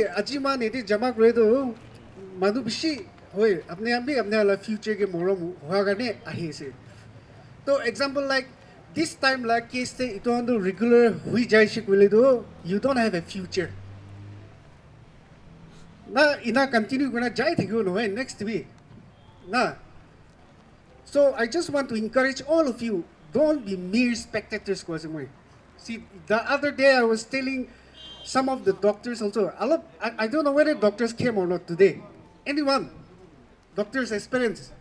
ajiman iti jama kore to manu bishi hoy apne ala future ke morom hoga ne ahi ase. So example like this time like case te ito ando regular hui jai shi kole to you don't have a future. Na ina continue gonna jai thakyo no hai next week. Na. So I just want to encourage all of you, don't be mere spectators. See, the other day I was telling some of the doctors also, I don't know whether doctors came or not today. Anyone? Doctors' experience.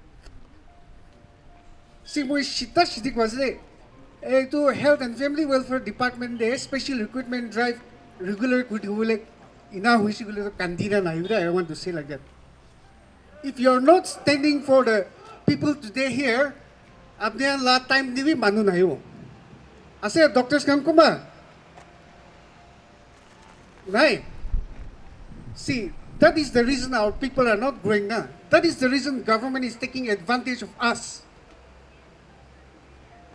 See, we shita shitik was there. To Health and Family Welfare Department, the special recruitment drive, regular kutihule, ina huishigule kandina na I want to say like that. If you're not standing for the people today here, apne la time divi manu na yo. Ase doctors kam kuma. Right. See, that is the reason our people are not growing now. That is the reason government is taking advantage of us.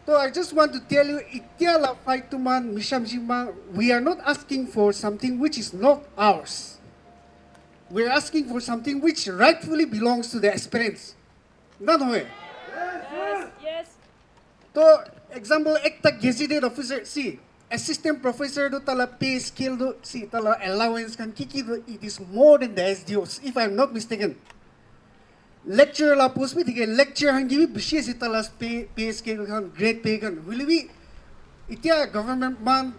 So I just want to tell you, itiala faituman mishamjima, we are not asking for something which is not ours. We are asking for something which rightfully belongs to the aspirants. Not way. Yes. So example, ekta gazetted officer, see, assistant professor do tala pay scale do, see, tala allowance kan kiki do, it is more than the SDOs, if I'm not mistaken. Lecturer la post me tige lecture hangi bi bishi si tala pay scale kan grade pay kan. Will we? Itia government man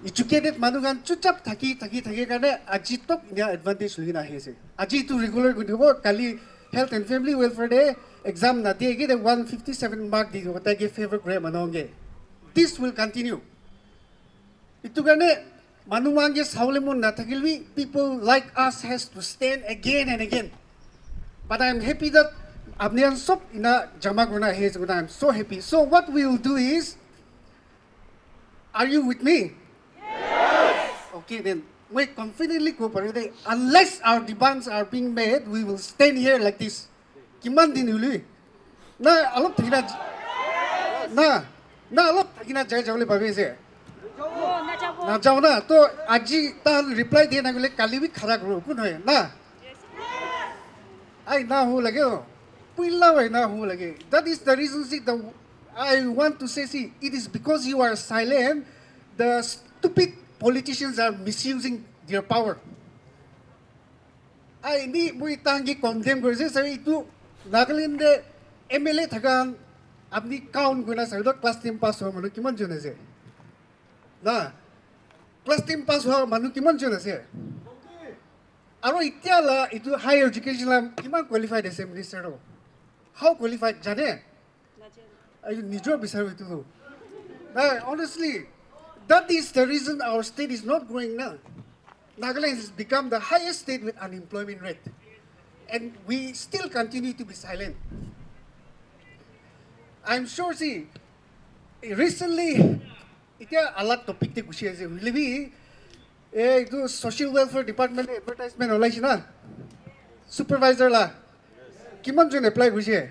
educated manugan chuchap thaki kane aji tok ina advantage lugina hese. Aji tu regular gudibo kali Health and Family Welfare Day exam na diye the 157 mark di ko tagi favor grade manonge. This will continue. Itu kane manumange saulemun na thakilwi people like us has to stand again and again. But I'm happy that abnian sop ina jama guna hes guna. I'm so happy. So what we will do is, are you with me? Yes. Okay then. We confidently cooperate. Unless our demands are being made, we will stand here like this. Kiman din uli. Na alop thina. Na alop thina jai jawle babe se. Na jaw na. To aji ta reply diye na gule kali bi khara karo kun hoy na. I na ho lage ho. Pila way na ho lage. That is the reason see the I want to say see it is because you are silent. The stupid politicians are misusing their power. I ni mui tangi condemn gorse sa itu Nagaland de MLA thagan apni count guna sa class 10 pass ho manu kiman jone se. Na class 10 pass ho manu kiman jone se. Aro itiala itu higher education la kiman qualified as a minister ro. How qualified jane? Ayu nijo bisaro itu do. Na honestly that is the reason our state is not growing now. Nagaland has become the highest state with unemployment rate. And we still continue to be silent. I'm sure, see, recently, ita alat topic te kushi ase. Really, itu social welfare department advertisement olai shi na. Supervisor la. Kiman jon apply kushi.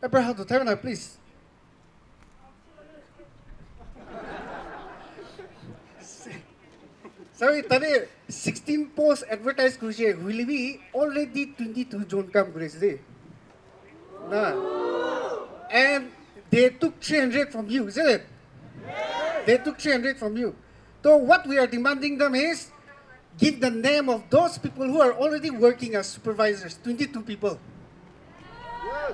Ever how to tell me please. Sorry, tadi 16 post advertise kushi. Will be already 22 zone kam kushi. Nah, and they took 300 from you, isn't it? Yes. They took 300 from you. So what we are demanding them is give the name of those people who are already working as supervisors. 22 people. Yes.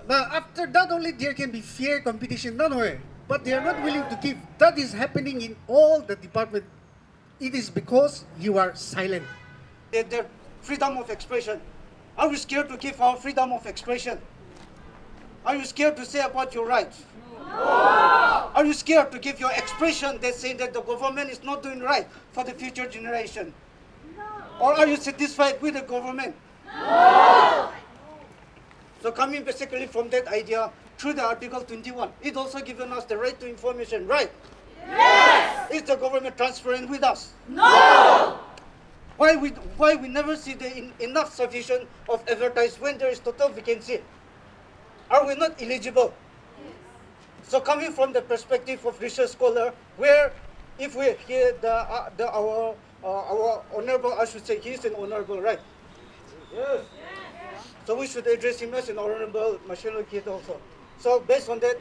Now after that only there can be fair competition. No way. But they are not willing to give. That is happening in all the department. It is because you are silent. Their freedom of expression. Are we scared to give our freedom of expression? Are you scared to say about your rights? No. Are you scared to give your expression that say that the government is not doing right for the future generation? No. Or are you satisfied with the government? No. So coming basically from that idea through the Article 21, it also given us the right to information, right? Yes. Is the government transparent with us? No. Why we never see the enough sufficient of advertise when there is total vacancy? Are we not eligible? Yes. So coming from the perspective of research scholar, where if we hear our our honorable, I should say, he is an honorable, right? Yes. So we should address him as an honorable Marshall Kid also. So based on that,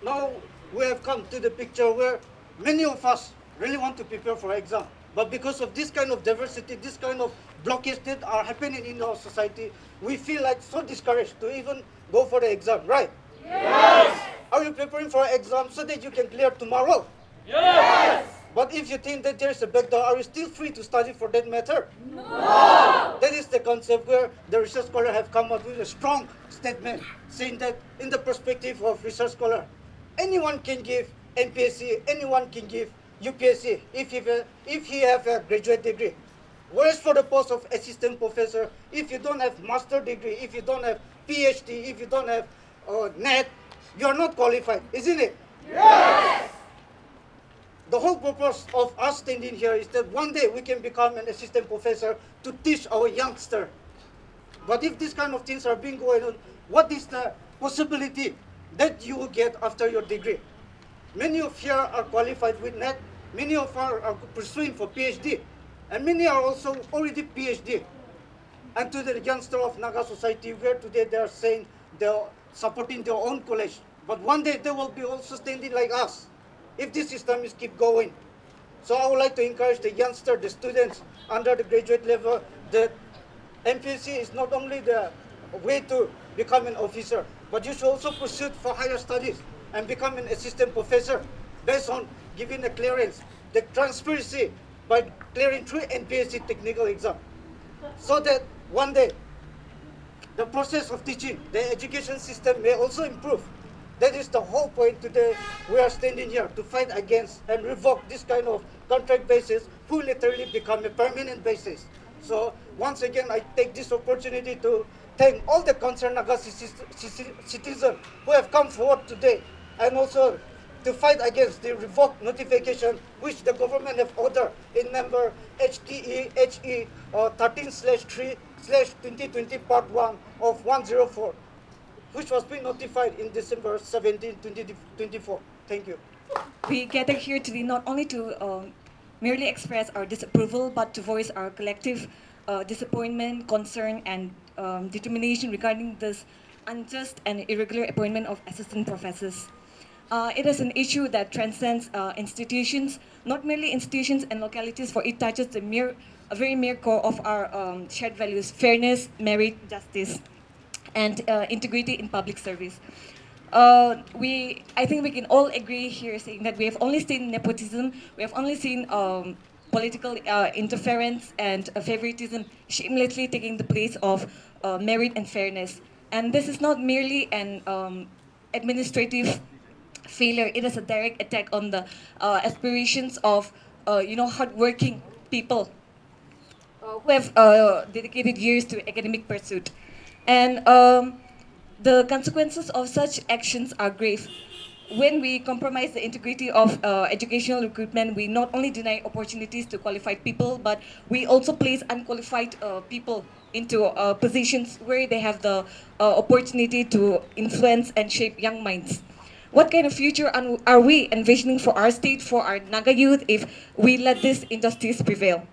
now we have come to the picture where many of us really want to prepare for exam. But because of this kind of diversity, this kind of blockades that are happening in our society, we feel like so discouraged to even go for the exam, right? Yes! Are you preparing for an exam so that you can clear tomorrow? Yes! But if you think that there is a backdoor, are you still free to study for that matter? No! That is the concept where the research scholar have come up with a strong statement saying that in the perspective of research scholar, anyone can give NPSC, anyone can give UPSC if he have a graduate degree. Whereas for the post of assistant professor, if you don't have master degree, if you don't have PhD, if you don't have NET, you are not qualified, isn't it? Yes! The whole purpose of us standing here is that one day we can become an assistant professor to teach our youngster. But if these kind of things are being going on, what is the possibility that you will get after your degree? Many of here are qualified with NET, many of are pursuing for PhD, and many are also already PhD. And to the youngster of Naga society, where today they are saying they're supporting their own college, but one day they will be also standing like us, if this system is keep going. So I would like to encourage the youngster, the students under the graduate level, that MPSC is not only the way to become an officer, but you should also pursue for higher studies and become an assistant professor based on giving a clearance, the transparency by clearing through NPSC technical exam. So that one day, the process of teaching, the education system may also improve. That is the whole point today. We are standing here to fight against and revoke this kind of contract basis who literally become a permanent basis. So once again, I take this opportunity to thank all the concerned Naga citizens who have come forward today, and also to fight against the revoked notification which the government have ordered in number HTE 13/3/2020 Part 1 of 104, which was being notified in December 17, 2024. Thank you. We gather here today not only to merely express our disapproval, but to voice our collective disappointment, concern, and determination regarding this unjust and irregular appointment of assistant professors. It is an issue that transcends institutions, not merely institutions and localities, for it touches the very mere core of our shared values: fairness, merit, justice, and integrity in public service. I think we can all agree here saying that we have only seen nepotism, we have only seen political interference and favoritism shamelessly taking the place of merit and fairness. And this is not merely an administrative failure, it is a direct attack on the aspirations of hardworking people who have dedicated years to academic pursuit. And the consequences of such actions are grave. When we compromise the integrity of educational recruitment, we not only deny opportunities to qualified people, but we also place unqualified people into positions where they have the opportunity to influence and shape young minds. What kind of future are we envisioning for our state, for our Naga youth, if we let this injustice prevail?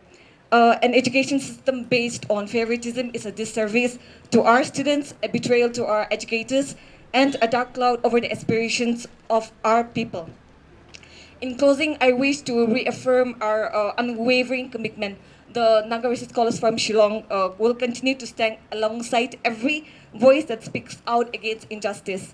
An education system based on favoritism is a disservice to our students, a betrayal to our educators, and a dark cloud over the aspirations of our people. In closing, I wish to reaffirm our unwavering commitment. The Naga Research Scholars from Shillong will continue to stand alongside every voice that speaks out against injustice,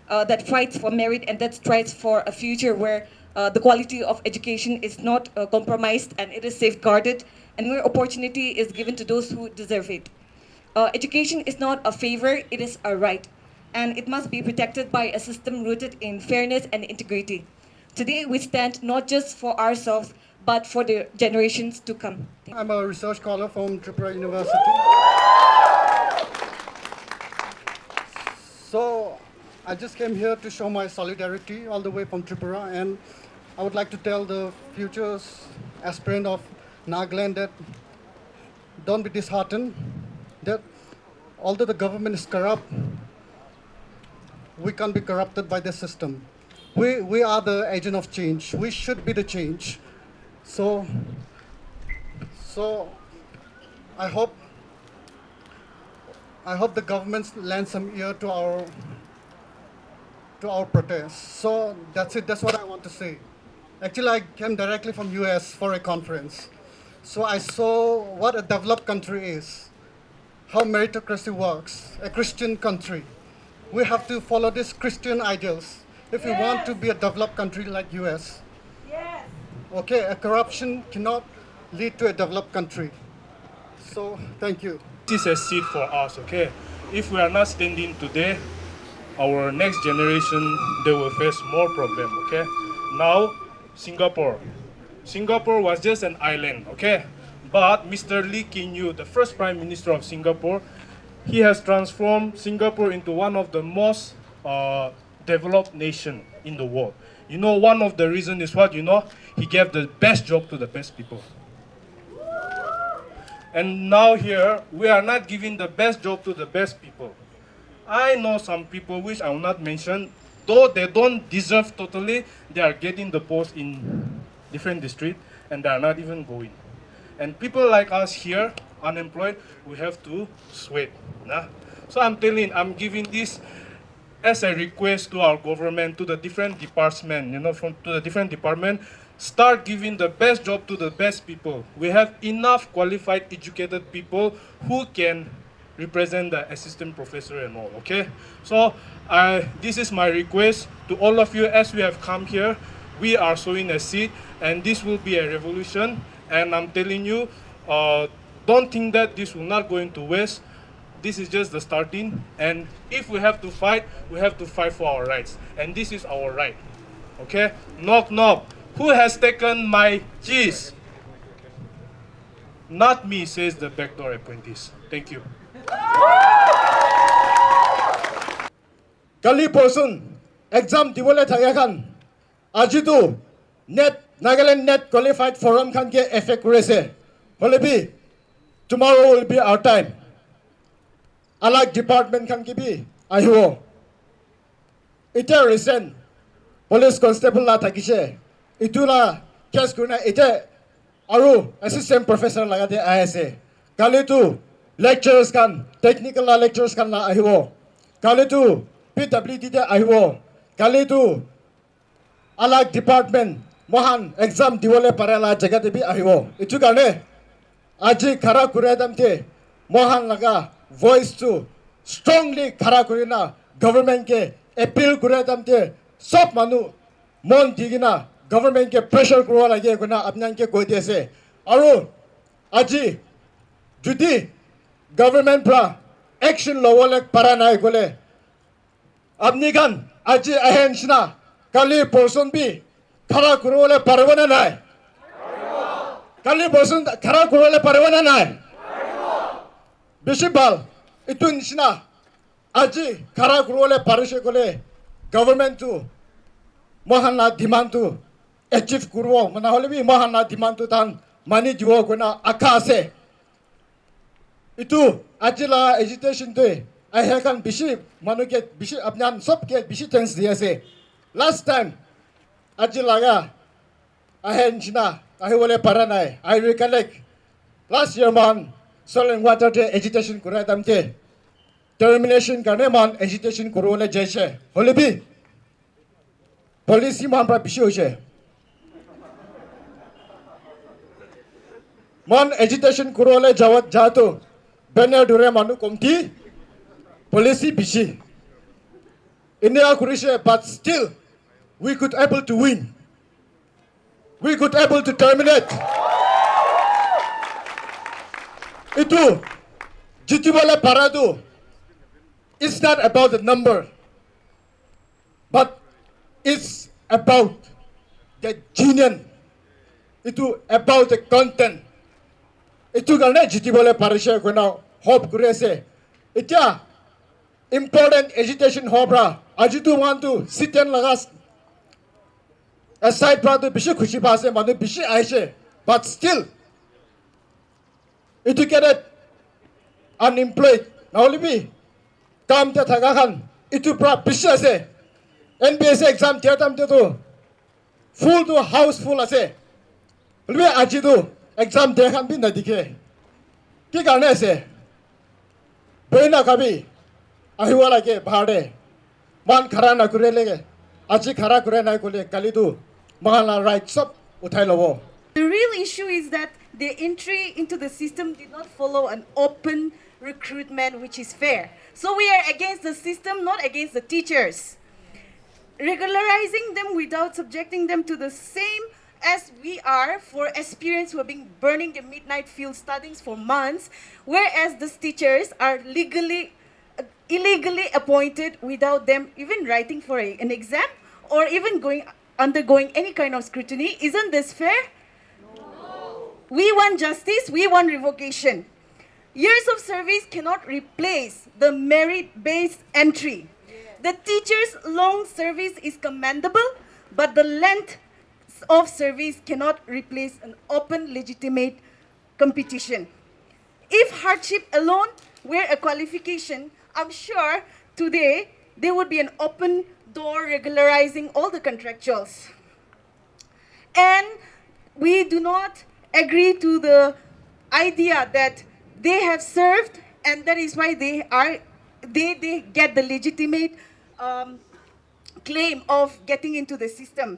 that fights for merit, and that strives for a future where the quality of education is not compromised and it is safeguarded, and where opportunity is given to those who deserve it. Education is not a favor, it is a right, and it must be protected by a system rooted in fairness and integrity. Today, we stand not just for ourselves, but for the generations to come. I'm a research scholar from Tripura University. So I just came here to show my solidarity all the way from Tripura, and I would like to tell the future aspirant of Nagaland that don't be disheartened, that although the government is corrupt, we can't be corrupted by the system. We are the agent of change. We should be the change. So I hope the government lend some ear to our protest. So that's it. That's what I want to say. Actually, I came directly from US for a conference. So I saw what a developed country is, how meritocracy works, a Christian country. We have to follow these Christian ideals if we want to be a developed country like US. Yes. Okay, a corruption cannot lead to a developed country. So, thank you. This is a seed for us, okay? If we are not standing today, our next generation, they will face more problem, okay? Now, Singapore. Singapore was just an island, okay? But Mr. Lee Kuan Yew, the first Prime Minister of Singapore, he has transformed Singapore into one of the most developed nation in the world. You know, one of the reasons is what, you know? He gave the best job to the best people. And now here, we are not giving the best job to the best people. I know some people which I will not mention, though they don't deserve totally, they are getting the post in different districts and they are not even going. And people like us here, unemployed, we have to sweat. Nah? So I'm giving this as a request to our government, to the different departments, you know, to the different departments, start giving the best job to the best people. We have enough qualified, educated people who can represent the assistant professor and all, okay? So this is my request to all of you as we have come here. We are sowing a seed and this will be a revolution. And I'm telling you, don't think that this will not go into waste. This is just the starting. And if we have to fight for our rights. And this is our right, okay? Knock, knock. Who has taken my cheese? Not me, says the backdoor apprentice. Thank you. Kali person exam dibole thagakan ajitu net Nagaland net qualified forum kan ke effect kurese holebi tomorrow will be our time alag department kan ki bi ahiwo ite recent police constable la thakise itula case kuna ite aru assistant professor lagate aise kali tu lecturers kan technical la lecturers kan la ahiwo kali tu PWD te ahiwo kali tu alag department mohan exam diwole parala jaga te bi ahiwo itu karne aji khara kuredam te mohan laga voice to strongly khara kurina government ke appeal kuredam te sob manu mon digina government ke pressure kurwa lage kuna apnan ke koi dese aru aji judi government pra action lowole paranai gole apni kan aji ahenshna kali person bi khara kurole parwana nai kali person khara kurole parwana nai bishibal itun shina aji khara kurole parishe gole government tu mohana demand tu achieve kurwo mana hole bi mohana demand tu tan mani jiwo kona akase itu ajila agitation te ahekan bishi manuke bishi apnan sob ke bishi thanks diase last time ajilaga ahenchina ahewole paranai I recollect last year man soil and water te agitation kurai tamte termination karne man agitation kurole jaise holebi policy man pra bishi hoise man agitation kurole jawat jato banner dure manu komti policy bishi India kurishe but still we could able to win. We could able to terminate. Itu jitibole paradu. It's not about the number, but it's about the genuine. Itu about the content. Itu karena jitibole parishe kuna hope kurese. Itya important agitation hobra. Ajitu want to sit and lagas. Aside from the bishi khushi paase manu bishi aise, but still educated, unemployed. Now only be kam te thagakan itu pra bishi ase. NBS exam theatam te to full to house full ase. হলে আজি তো exam দেখান B না দিকে কি কারণে আছে বই না খাবি আহিব লাগে ভাড়ে মান খারা না করে লেগে আজি খারা করে নাই করলে কালি তো মহালা রাইট সব উঠাই লব The real issue is that the entry into the system did not follow an open recruitment which is fair. So we are against the system, not against the teachers. Regularizing them without subjecting them to the same as we are for aspirants who have been burning the midnight field studies for months, whereas these teachers are illegally appointed without them even writing for an exam or even undergoing any kind of scrutiny. Isn't this fair? We want justice, we want revocation. Years of service cannot replace the merit-based entry. The teacher's long service is commendable, but the length of service cannot replace an open, legitimate competition. If hardship alone were a qualification, I'm sure today there would be an open door regularizing all the contractuals. And we do not agree to the idea that they have served and that is why they get the legitimate claim of getting into the system.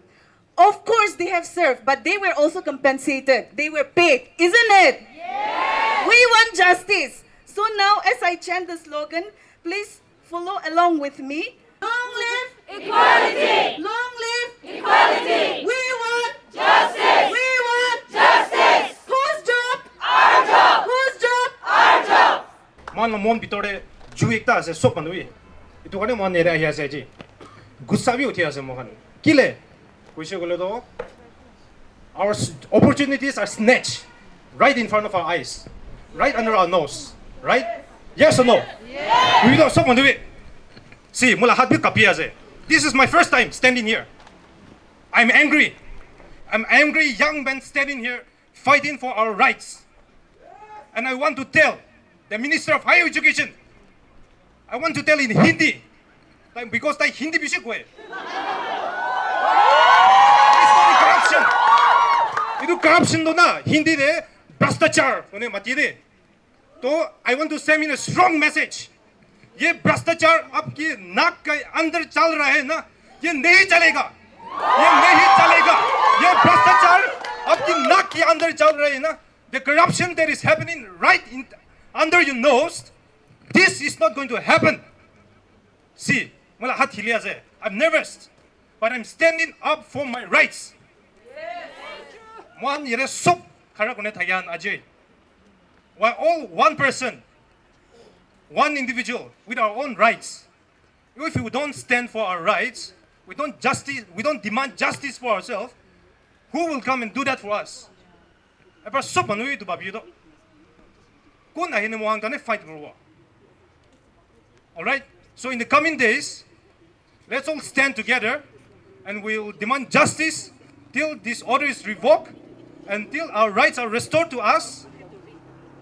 Of course they have served, but they were also compensated. They were paid, isn't it? Yes. We want justice. So now as I chant the slogan, please follow along with me. Long live Equality! long live Equality! we want Justice! we want Justice! whose job Our job! whose job Our job! मान मन भितर जु एकता আছে সব মানুষ এটো কাৰণে মন নেৰে আহি আছে আজি গুচ্ছা বি উঠি আছে মখান কিলে কৈছে গলে তো our opportunities are snatched right in front of our eyes right under our nose right yes or no yes we don't সব মানুষ see মোলা হাত বি কাপি আছে this is my first time standing here I'm angry young men standing here fighting for our rights and I want to tell the Minister of Higher Education, I want to tell in Hindi, because I Hindi bishik way. It's not corruption. Itu corruption do na Hindi de brastachar one mati de. So I want to send in a strong message. ये भ्रष्टाचार आपकी नाक के अंदर चल रहा है ना, ये नहीं चलेगा, ये भ्रष्टाचार आपकी नाक के अंदर चल रहा है ना, the corruption that is happening right in under your nose, this is not going to happen. See, well, I'm nervous, but I'm standing up for my rights. One yere sop khara kone thayan ajay. We're all one person, one individual with our own rights. If we don't stand for our rights, we don't demand justice for ourselves, who will come and do that for us? Epa sop manui tu babido. Kun ahin mo ang fight for war. All right. So in the coming days, let's all stand together, and we'll demand justice till this order is revoked, until our rights are restored to us.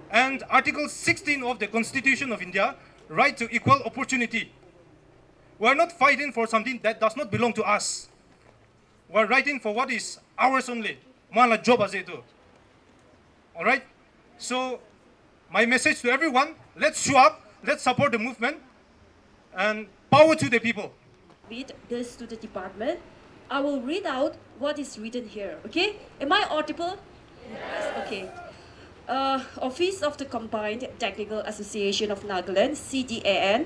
And Article 16 of the Constitution of India, right to equal opportunity. We're not fighting for something that does not belong to us. We're fighting for what is ours only. Mala job as itu. All right. So my message to everyone: let's show up, let's support the movement, and power to the people. Read this to the department. I will read out what is written here. Okay? Am I audible? Yes. Okay. Office of the Combined Technical Association of Nagaland, CDAN,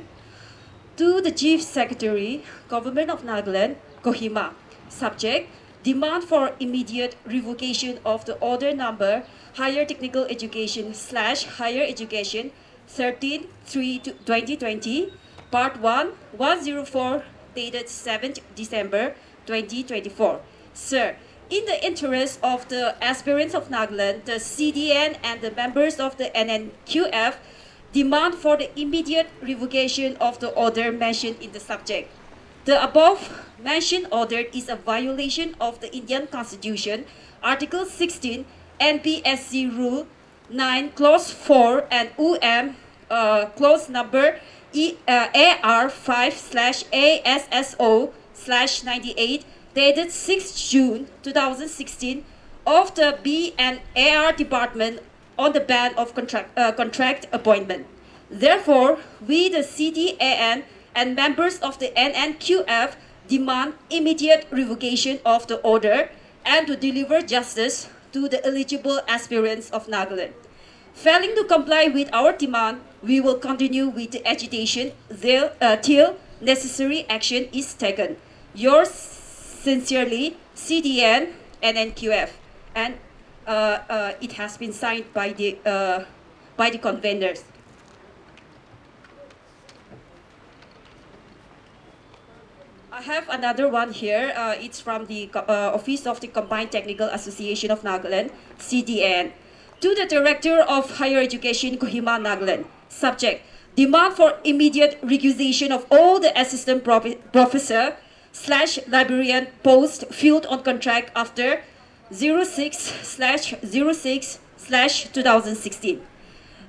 to the Chief Secretary, Government of Nagaland, Kohima. Subject: demand for immediate revocation of the order number Higher Technical Education / Higher Education 13/3/2020, Part 1, 104, dated 7th December 2024. Sir, in the interest of the aspirants of Nagaland, the CDN and the members of the NNQF demand for the immediate revocation of the order mentioned in the subject. The above mentioned order is a violation of the Indian Constitution, Article 16, NPSC Rule 9, Clause 4, and UM Clause number AR5/ASSO/98, dated 6 June 2016, of the B and AR department on the ban of contract appointment. Therefore, we, the CDAN and members of the NNQF, demand immediate revocation of the order and to deliver justice to the eligible aspirants of Nagaland. Failing to comply with our demand, we will continue with the agitation till necessary action is taken. Yours sincerely, CDN and NQF. And it has been signed by the conveners. I have another one here. It's from the Office of the Combined Technical Association of Nagaland, CDN. To the Director of Higher Education, Kohima, Nagaland. Subject: demand for immediate recusation of all the assistant professor / librarian posts filled on contract after 06/06/2016.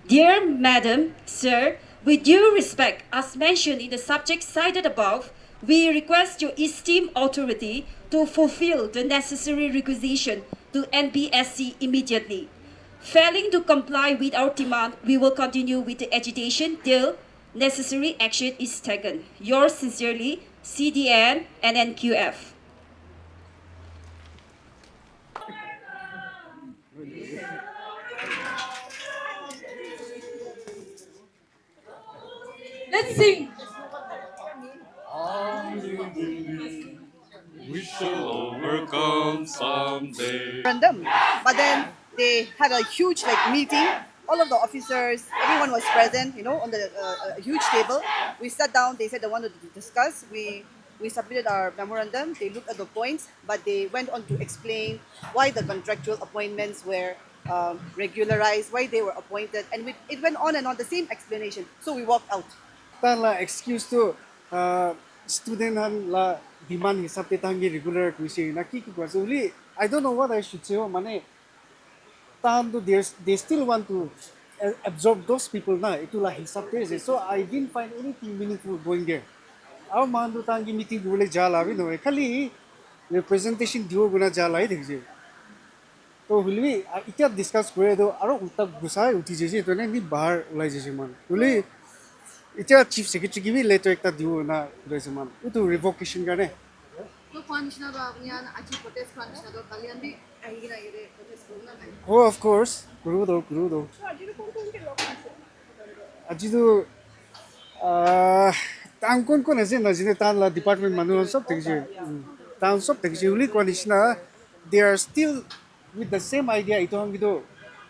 Dear Madam, Sir, with due respect, as mentioned in the subject cited above, we request your esteemed authority to fulfill the necessary requisition to NBSC immediately. Failing to comply with our demand, we will continue with the agitation till necessary action is taken. Yours sincerely, CDN and NQF. Let's sing. We shall overcome someday. Random. But then they had a huge meeting. All of the officers, everyone was present, on the huge table. We sat down. They said they wanted to discuss. We submitted our memorandum. They looked at the points, but they went on to explain why the contractual appointments were regularized, why they were appointed, and it went on and on, the same explanation. So we walked out. Tan la excuse to student han la demand hisab te tangi regular kuisi na ki kwase uli. I don't know what I should say. Mane tan to they still want to absorb those people na itu la hisab te je. So I didn't find anything meaningful going there. Our man to tangi meeting dule jala bi no khali representation dio guna jala hi dekje. To uli itya discuss kore do aro ulta gusai uti je to ne ni bahar ulai je man. Uli itya chief secretary ki bi letter ekta dio na doise man. Utu revocation garne. Oh, of course. Guru do. Aji do tang kon ase na jine tan la department manu sob tekje. Tan sob tekje uli conditioner they are still with the same idea ito ang gido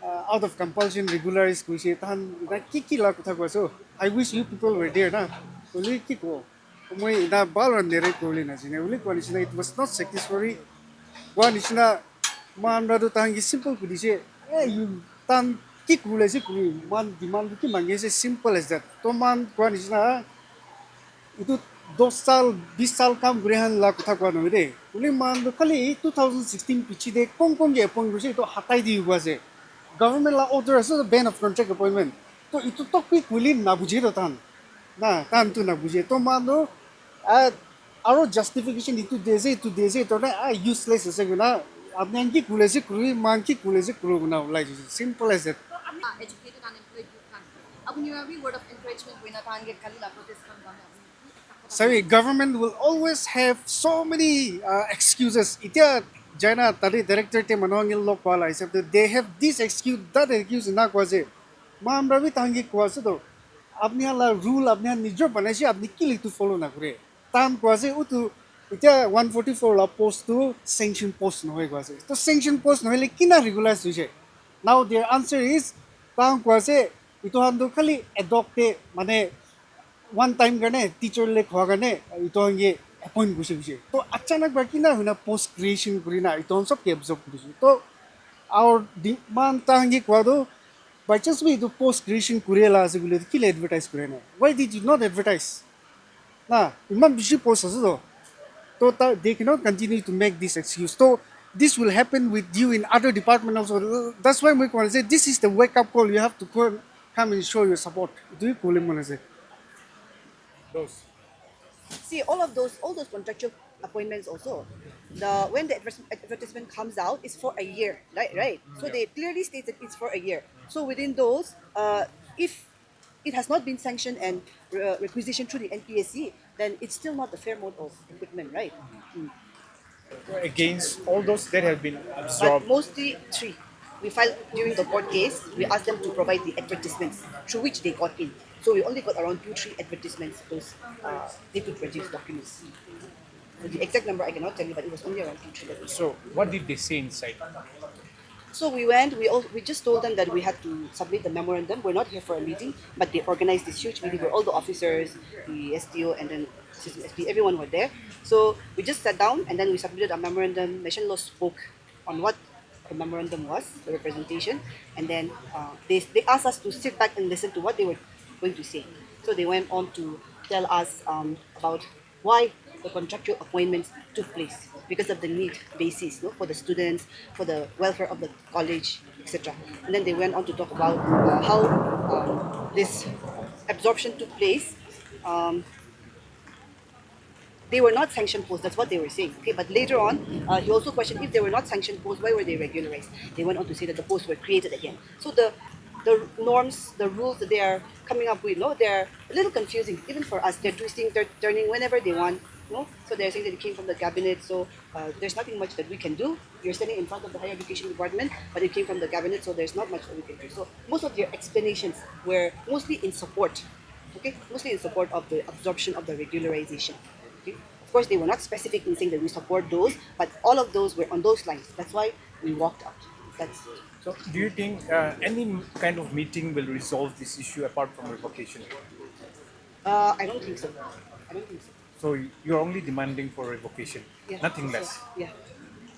out of compulsion regularize kuisi tan na ki la kotha ko so I wish you people were there na uli ki ko moi na balon nere ko uli na jine uli conditioner it was not satisfactory one is na man ra do tangi simple ku dise you tan ki kule se ku man demand ki mange se simple as that to man conditioner itu 2 साल 20 साल काम ग्रहण ला कथा को न रे उले मान खाली 2016 पिछि दे कोन के अपॉइंट गुसे तो हटाई दी हुआ से गवर्नमेंट ला ऑर्डर अस बैन ऑफ कॉन्ट्रैक्ट अपॉइंटमेंट तो इतो तो कोई कुली ना बुझे तो तान तो ना बुझे तो मान लो आरो जस्टिफिकेशन इतो देजे तो ना यूजलेस से गुना आपने की कुले से कुली मान की कुले से कुलो गुना like simple as that Educated unemployed youth kan. Abu ni word of encouragement ko na tangi kali la protest kan ba. Sorry, government will always have so many excuses. Itya Jaina tadi director te manongil lok pala isap they have this excuse that excuse na kwaze. Mam ravi tangi kwaze to. Apni hala rule apni nijo banai apni kili to follow na kure. Tam kwaze utu itya 144 la post to sanction post no hoy kwaze. To sanction post no hole kina regularize hoise. Now their answer is tam kwaze ito hando khali adopte mane one time गर्ने teacher ले खवा गर्ने इतो ये appoint गुसे तो अचानक बाकी ना हुना पोस्ट क्रिएशन गुरिना इतो सब के एब्जॉर्ब गुसे तो और डिमांड तांगी क्वादो बाय चांस भी तो पोस्ट क्रिएशन कुरेला से गुले किले एडवर्टाइज कुरेना why did you not advertise ना इमान बिजी पोस्ट असो तो they cannot continue to make this excuse so this will happen with you in other department also that's why we want to say this is the wake up call you have to come and show your support do you call him say See, all those contractual appointments also, when the advertisement comes out, it's for a year, right? Right. So they clearly state that it's for a year. So within those, if it has not been sanctioned and requisitioned through the NPSC, then it's still not the fair mode of recruitment, right? Against all those that have been But absorbed. mostly three. We filed during the court case. We asked them to provide the advertisements through which they got in. So we only got around 2-3 advertisements. Those they could produce documents. So the exact number I cannot tell you, but it was only around 2-3 that we saw. So what did they say inside? So we went. We just told them that we had to submit the memorandum. We're not here for a meeting, but they organized this huge meeting where all the officers, the STO, and then Assistant SP, everyone were there. So we just sat down and then we submitted a memorandum. Nation Law spoke on what the memorandum was, the representation, and then they asked us to sit back and listen to what they were going to say. So they went on to tell us about why the contractual appointments took place because of the need basis, no, for the students, for the welfare of the college, etc. And then they went on to talk about how this absorption took place. They were not sanctioned posts. That's what they were saying. Okay, but later on, he also questioned if they were not sanctioned posts, why were they regularized? They went on to say that the posts were created again. So the norms, the rules that they are coming up with, no, they're a little confusing even for us. They're twisting, they're turning whenever they want. No, so they're saying that it came from the cabinet. So there's nothing much that we can do. You're standing in front of the higher education department, but it came from the cabinet, so there's not much that we can do. So most of their explanations were mostly in support. Okay, mostly in support of the absorption of the regularization. Okay? Of course, they were not specific in saying that we support those, but all of those were on those lines. That's why we walked out. That's it. So do you think any kind of meeting will resolve this issue apart from revocation? I don't think so. I don't think so. So you're only demanding for revocation, Yeah. nothing less. Yeah.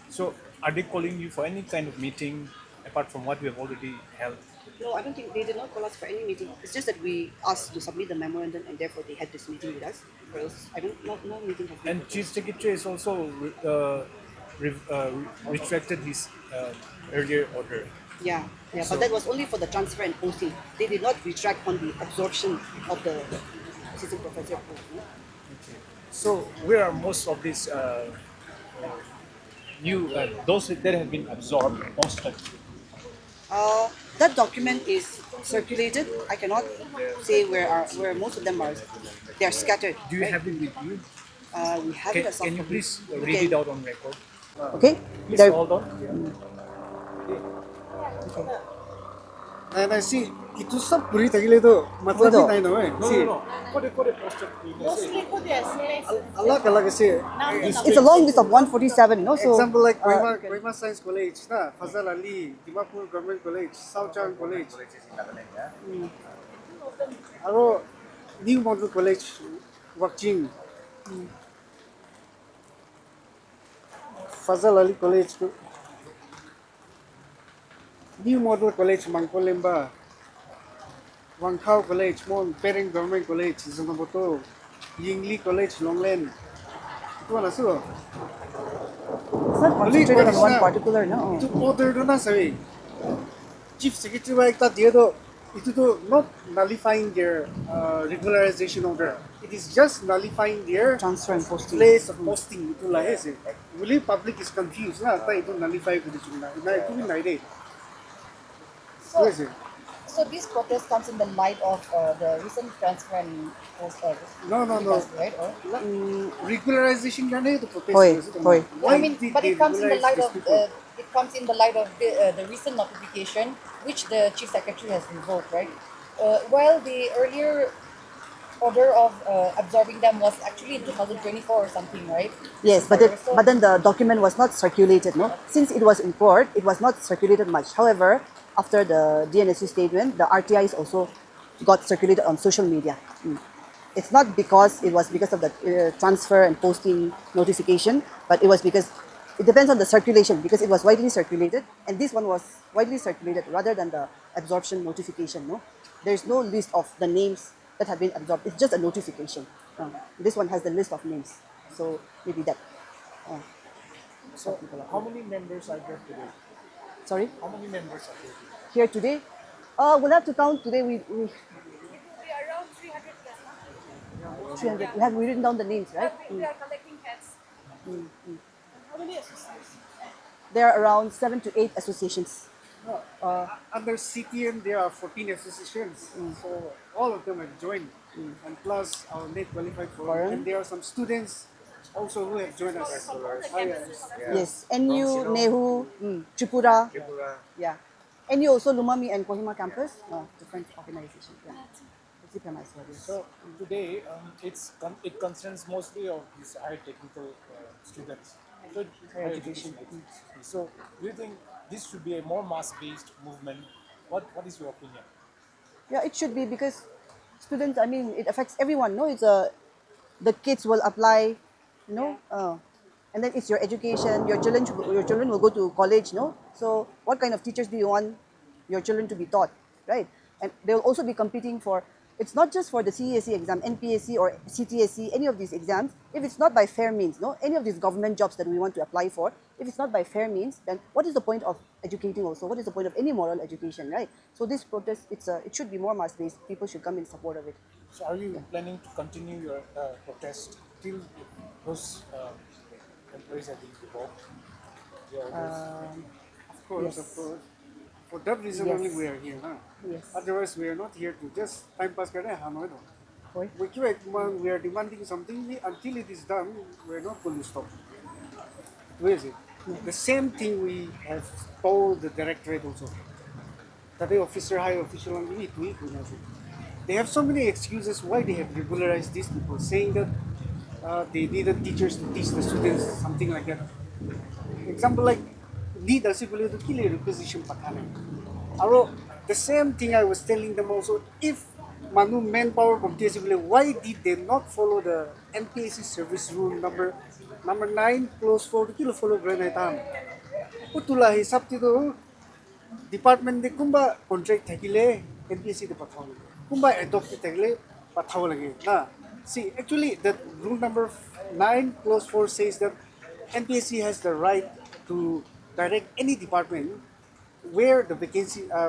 So are they calling you for any kind of meeting apart from what we have already held? No, I don't think they did not call us for any meeting. It's just that we asked to submit the memorandum and therefore they had this meeting with us. Or else, I don't, no meeting has been. And Chief Secretary has also retracted his earlier order. Yeah, yeah, So- but that was only for the transfer and posting. They did not retract on the absorption of the assistant professor post. No? So where are most of these new those that have been absorbed posted? That document is circulated. I cannot say where most of them are. They are scattered. Do you right? have it with you? We have it as soft Can you copy. please read it out on record? Okay. Please There- hold on. And I see itu सब पूरी तरीके तो मतलब ही नहीं ना है see Kode posted. अलग अलग से It's a long list of 147. No, so example like Kohima Science College na Fazal Ali Dimapur Government College Southern College আৰু New Model College Wakjing Fazal Ali College New Model College Mangkolemba Wangkau College Mon Pering Government College Zonaboto Yingli College Longland itu ana so it's not concentrated on one particular. No. itu order do na sabi chief secretary ba ekta diye do itu to not nullifying their regularization order. It is just nullifying their Transfer and posting. place of posting itu lah hai se really public is confused na ta itu nullify kudichu na itu ni nai de So this protest comes in the light of the recent transfer and post. No. Right? Or? Regularization ka na ito protest. Hoy, hoy. Why I mean, did but they it comes in the light regularize of these people? the recent notification, which the chief secretary has revoked, right? While the earlier order of absorbing them was actually in 2024 or something, right? Yes, but then the document was not circulated, no? Since it was in court, it was not circulated much. However, after the DNSU statement, the RTIs also got circulated on social media. It's not because it was because of the transfer and posting notification, but it was because it depends on the circulation, because it was widely circulated, and this one was widely circulated rather than the absorption notification, no? There's no list of the names that have been absorbed. It's just a notification. This one has the list of names. So maybe that. So how many members are there today? Sorry? How many members are there? Here today? We'll have to count today. We around 300 plus. 300. We have written down the names, right? We are collecting heads. How many associations? There are around 7 to 8 associations. Under CTN, there are 14 associations, so all of them have joined, and plus our net qualified forum, Forum. and there are some students also who have joined us. Yes, NU, Nehu, Tripura. Yeah. NU also Lumami and Kohima campus, different organizations. Yeah. So today, it concerns mostly of these higher technical students. So, higher education. So, do you think this should be a more mass-based movement? What is your opinion? Yeah, it should be because students, I mean, it affects everyone. No, the kids will apply, and then it's your education. Your children will go to college. No, so what kind of teachers do you want your children to be taught, right? And they'll also be competing for. It's not just for the CESE exam, NPSC or CTSC, any of these exams. If it's not by fair means, no, any of these government jobs that we want to apply for, if it's not by fair means, then what is the point of educating also? What is the point of any moral education, right? So this protest, it should be more mass-based. People should come in support of it. So, are you planning to continue your protest till those employees have been revoked? Of course, Yes. of course. For that reason Yes. only we are here, huh? Yes. Otherwise, we are not here to just time pass kare Hanoi. Why? We are demanding something. Until it is done, we are not going to stop. Where is it? The same thing we have told the directorate also. That the officer, high official, and they have so many excuses why they have regularized these people, saying that they needed teachers to teach the students, something like that. Example like need also boleh to kill requisition patane. Aro the same thing I was telling them also. If manu manpower committee why did they not follow the NPSC service rule number 9 clause 4 kilo follow granite tam. Utula hisab tito department de kumba contract thakile NPSC de pathaw. Kumba adopt thakile pathaw lage na. See, actually, that rule number 9 clause 4 says that NPSC has the right to direct any department where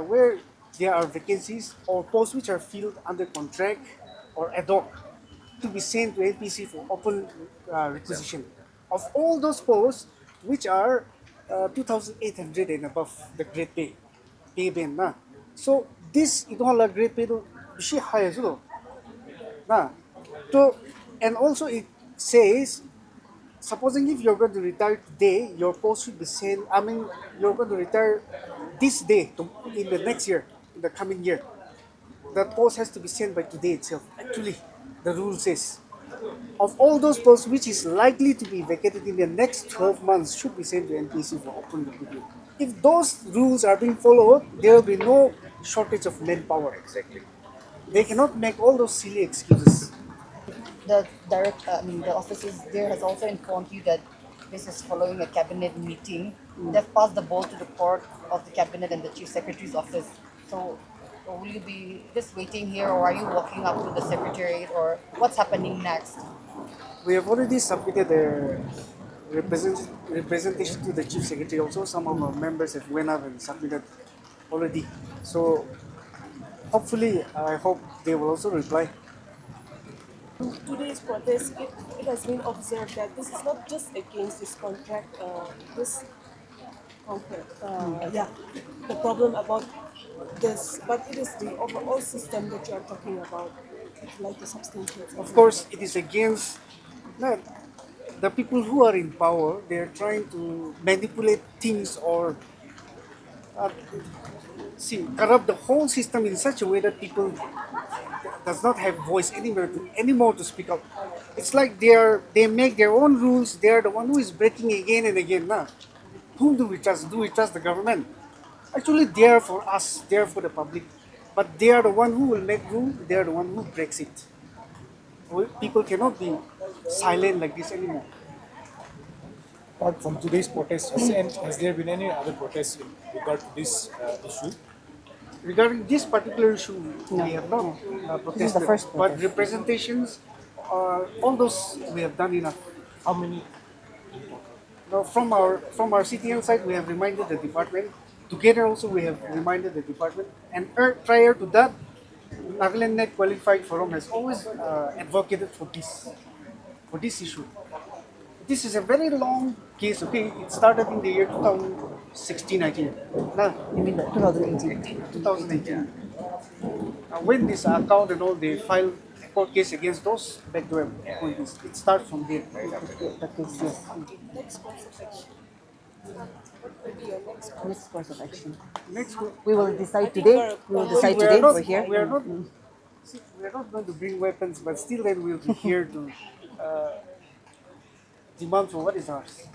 where there are vacancies or posts which are filled under contract or ad hoc to be sent to NPC for open requisition. Of all those posts which are 2,800 and above the grade pay band na. So this ito hala grade pay do bishi high as well. Na. So and also it says supposing if you're going to retire today, your post should be sent. I mean, you're going to retire this day in the next year, in the coming year. That post has to be sent by today itself. Actually, the rule says of all those posts which is likely to be vacated in the next 12 months should be sent to NPC for open recruitment. If those rules are being followed, there will be no shortage of manpower. Exactly. They cannot make all those silly excuses. The officers there has also informed you that this is following a cabinet meeting. They've passed the ball to the court of the cabinet and the chief secretary's office. So, will you be just waiting here, or are you walking up to the secretariat, or what's happening next? We have already submitted a representation to the chief secretary. Also, some of our members have went up and submitted already. So, hopefully, I hope they will also reply. Today's protest, it has been observed that this is not just against this contract, the problem about this, but it is the overall system that you are talking about, like the substantial. Of course, it is against the people who are in power. They are trying to manipulate things or corrupt the whole system in such a way that people does not have voice anymore to speak up. It's like they make their own rules. They are the one who is breaking again and again. Nah. Whom do we trust? Do we trust the government? Actually, they are for us. They are for the public. But they are the one who will make rule. They are the one who breaks it. People cannot be silent like this anymore. Apart from today's protest, has there been any other protests in regard to this issue? Regarding this particular issue, we have not This is the protested. first But protest. representations, all those we have done enough. How many? Now, from our CTN side, we have reminded the department. Together also, we have reminded the department. And prior to that, Nagaland Net Qualified Forum has always advocated for this issue. this is a very long case, okay? It started in the year 2016, I think. Nah, You mean 2018? 2018. When this account and all, they filed a court case against those backdoor appointees. It starts from there. That case, yes. Next course of action. What will be your next course? Next course of action. Next, We will decide I think today. we're- We will we're decide we are today. not, We're here. we are not, see, we are not going to bring weapons, but still then we'll be here to demand for what is ours.